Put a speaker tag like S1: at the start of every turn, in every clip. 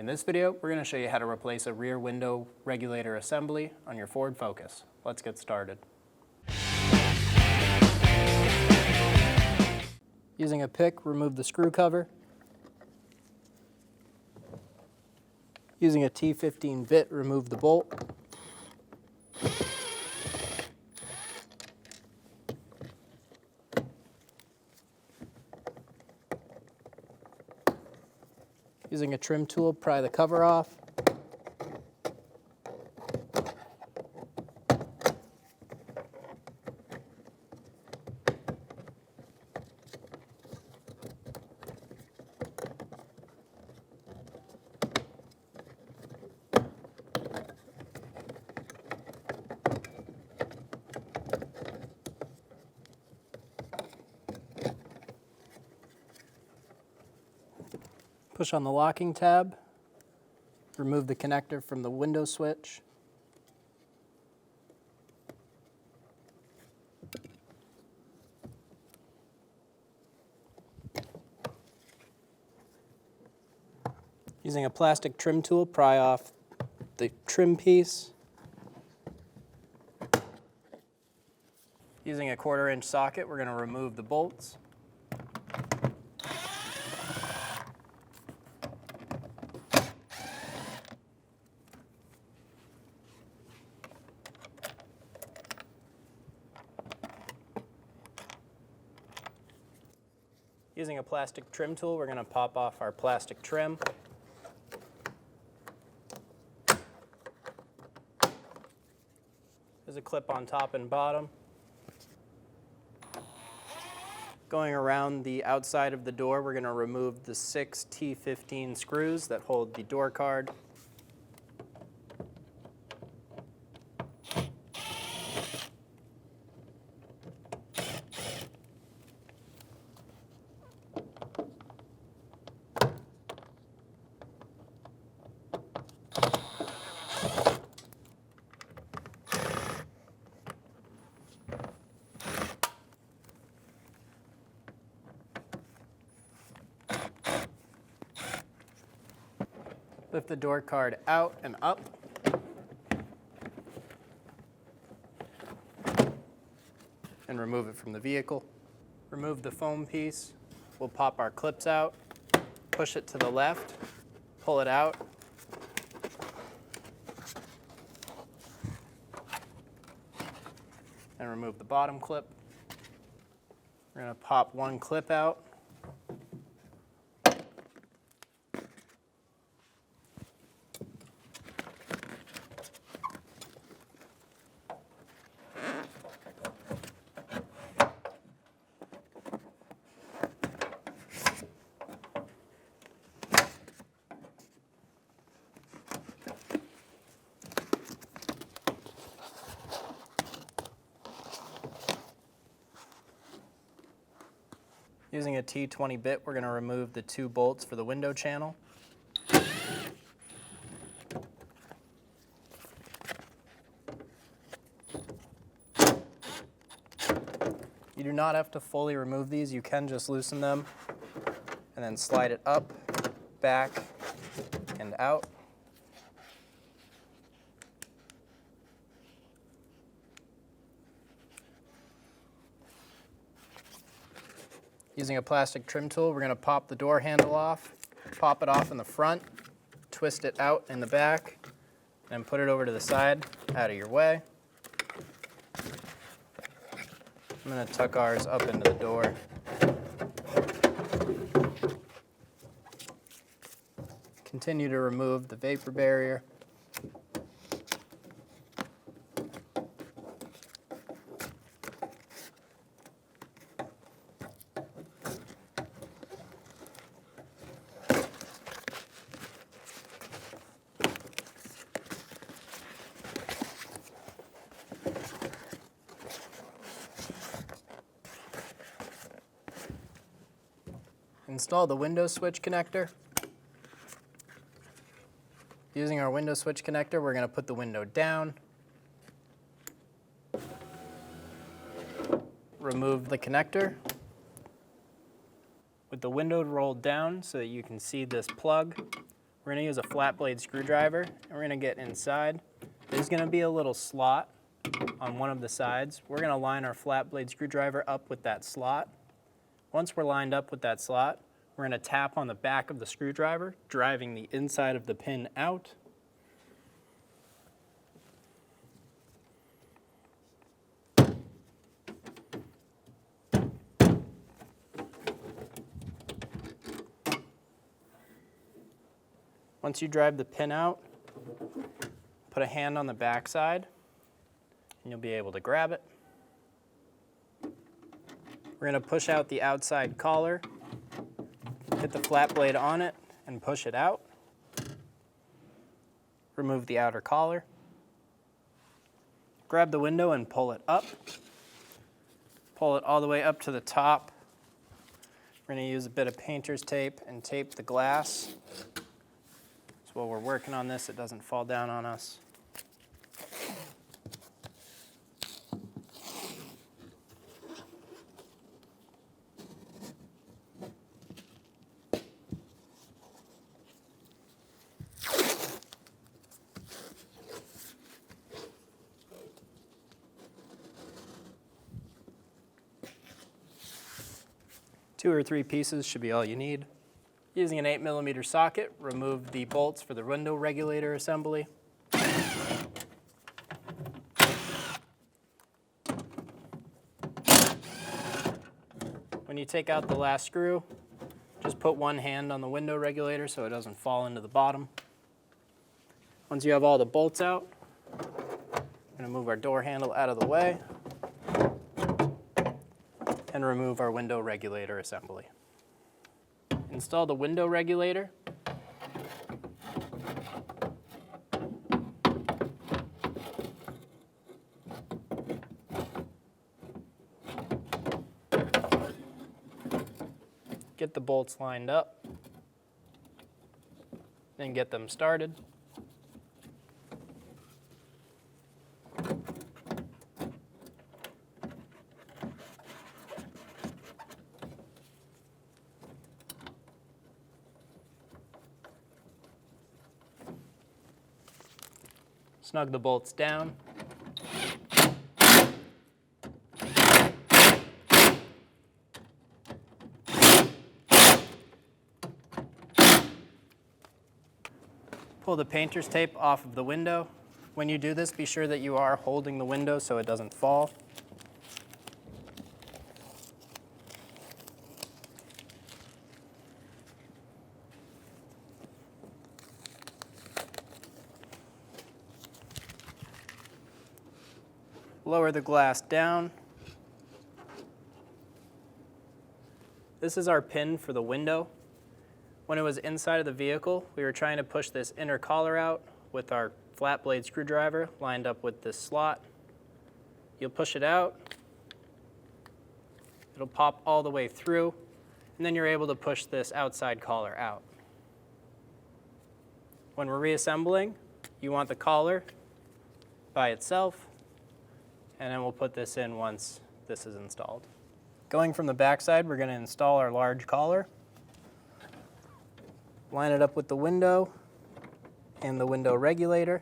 S1: In this video, we're going to show you how to replace a rear window regulator assembly on your Ford Focus. Let's get started. Using a pick, remove the screw cover. Using a T15 bit, remove the bolt. Using a trim tool, pry the cover off. Push on the locking tab, remove the connector from the window switch. Using a plastic trim tool, pry off the trim piece. Using a 1/4 inch socket, we're going to remove the bolts. Using a plastic trim tool, we're going to pop off our plastic trim. There's a clip on top and bottom. Going around the outside of the door, we're going to remove the 6 T15 screws that hold the door card. Lift the door card out and up. And remove it from the vehicle. Remove the foam piece. We'll pop our clips out, push it to the left, pull it out. And remove the bottom clip. We're going to pop one clip out. Using a T20 bit, we're going to remove the 2 bolts for the window channel. You do not have to fully remove these. You can just loosen them and then slide it up, back, and out. Using a plastic trim tool, we're going to pop the door handle off, pop it off in the front, twist it out in the back, and put it over to the side, out of your way. I'm going to tuck ours up into the door. Continue to remove the vapor barrier. Install the window switch connector. Using our window switch connector, we're going to put the window down. Remove the connector. With the window rolled down so that you can see this plug, We're going to use a flat blade screwdriver, and we're going to get inside. There's going to be a little slot on one of the sides. We're going to line our flat blade screwdriver up with that slot. Once we're lined up with that slot, we're going to tap on the back of the screwdriver, driving the inside of the pin out. Once you drive the pin out, put a hand on the back side, and you'll be able to grab it. We're going to push out the outside collar, hit the flat blade on it, and push it out. Remove the outer collar. Grab the window and pull it up. Pull it all the way up to the top. We're going to use a bit of painter's tape and tape the glass. So while we're working on this, it doesn't fall down on us. Two or three pieces should be all you need. Using an 8mm socket, remove the bolts for the window regulator assembly. When you take out the last screw, just put one hand on the window regulator so it doesn't fall into the bottom. Once you have all the bolts out, we're going to move our door handle out of the way and remove our window regulator assembly. Install the window regulator. Get the bolts lined up, and get them started. Snug the bolts down. Pull the painter's tape off of the window. When you do this, be sure that you are holding the window so it doesn't fall. Lower the glass down. This is our pin for the window. When it was inside of the vehicle, we were trying to push this inner collar out with our flat blade screwdriver lined up with this slot. You'll push it out. It'll pop all the way through, and then you're able to push this outside collar out. When we're reassembling, you want the collar by itself, and then we'll put this in once this is installed. Going from the back side, we're going to install our large collar. Line it up with the window and the window regulator.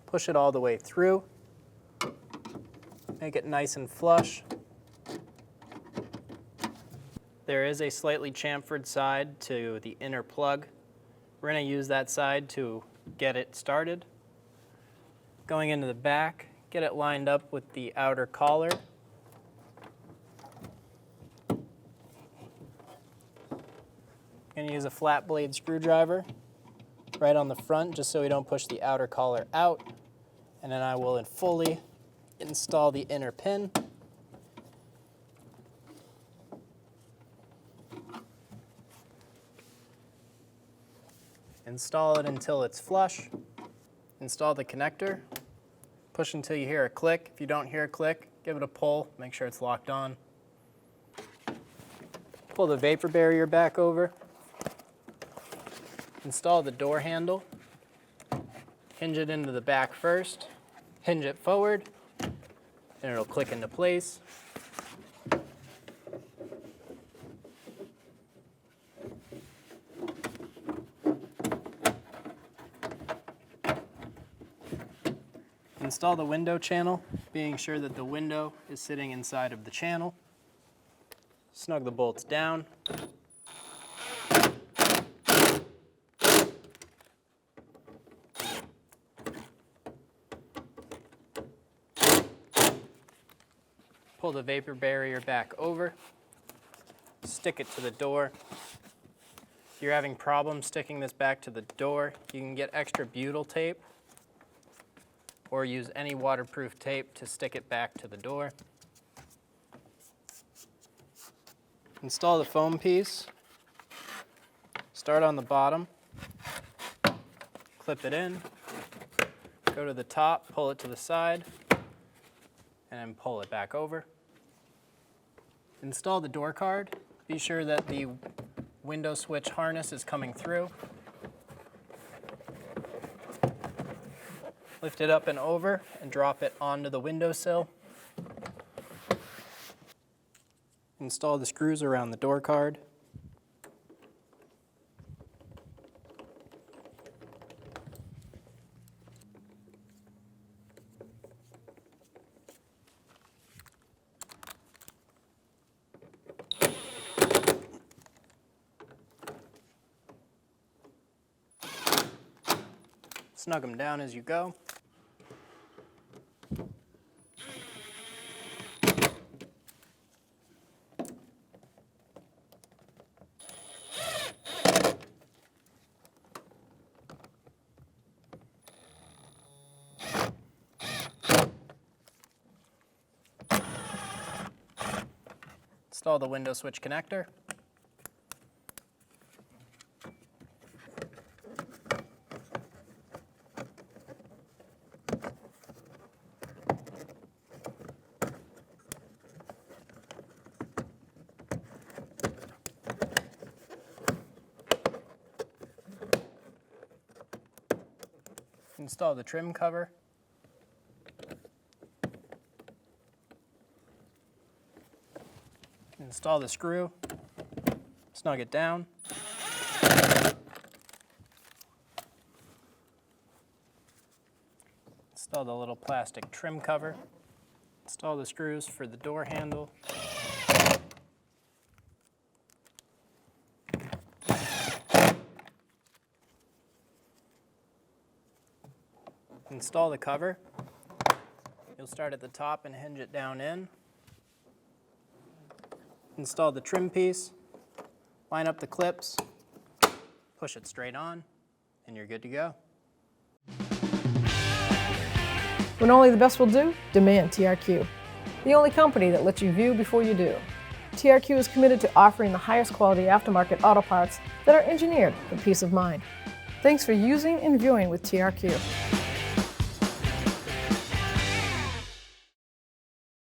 S1: Push it all the way through. Make it nice and flush. There is a slightly chamfered side to the inner plug. We're going to use that side to get it started. Going into the back, get it lined up with the outer collar. I'm going to use a flat blade screwdriver right on the front just so we don't push the outer collar out. And then I will fully install the inner pin. Install it until it's flush. Install the connector. Push until you hear a click. If you don't hear a click, give it a pull. Make sure it's locked on. Pull the vapor barrier back over. Install the door handle. Hinge it into the back first. Hinge it forward. and it'll click into place. Install the window channel, being sure that the window is sitting inside of the channel. Snug the bolts down. Pull the vapor barrier back over. Stick it to the door. If you're having problems sticking this back to the door, you can get extra butyl tape or use any waterproof tape to stick it back to the door. Install the foam piece. Start on the bottom, clip it in, go to the top, pull it to the side, and then pull it back over. Install the door card. Be sure that the window switch harness is coming through. Lift it up and over and drop it onto the windowsill. Install the screws around the door card. Snug them down as you go. Install the window switch connector. Install the trim cover. Install the screw, snug it down. Install the little plastic trim cover. Install the screws for the door handle. Install the cover. You'll start at the top and hinge it down in. Install the trim piece, line up the clips, push it straight on, and you're good to go.
S2: When only the best will do, demand TRQ. The only company that lets you view before you do. TRQ is committed to offering the highest quality aftermarket auto parts that are engineered for peace of mind. Thanks for using and viewing with TRQ.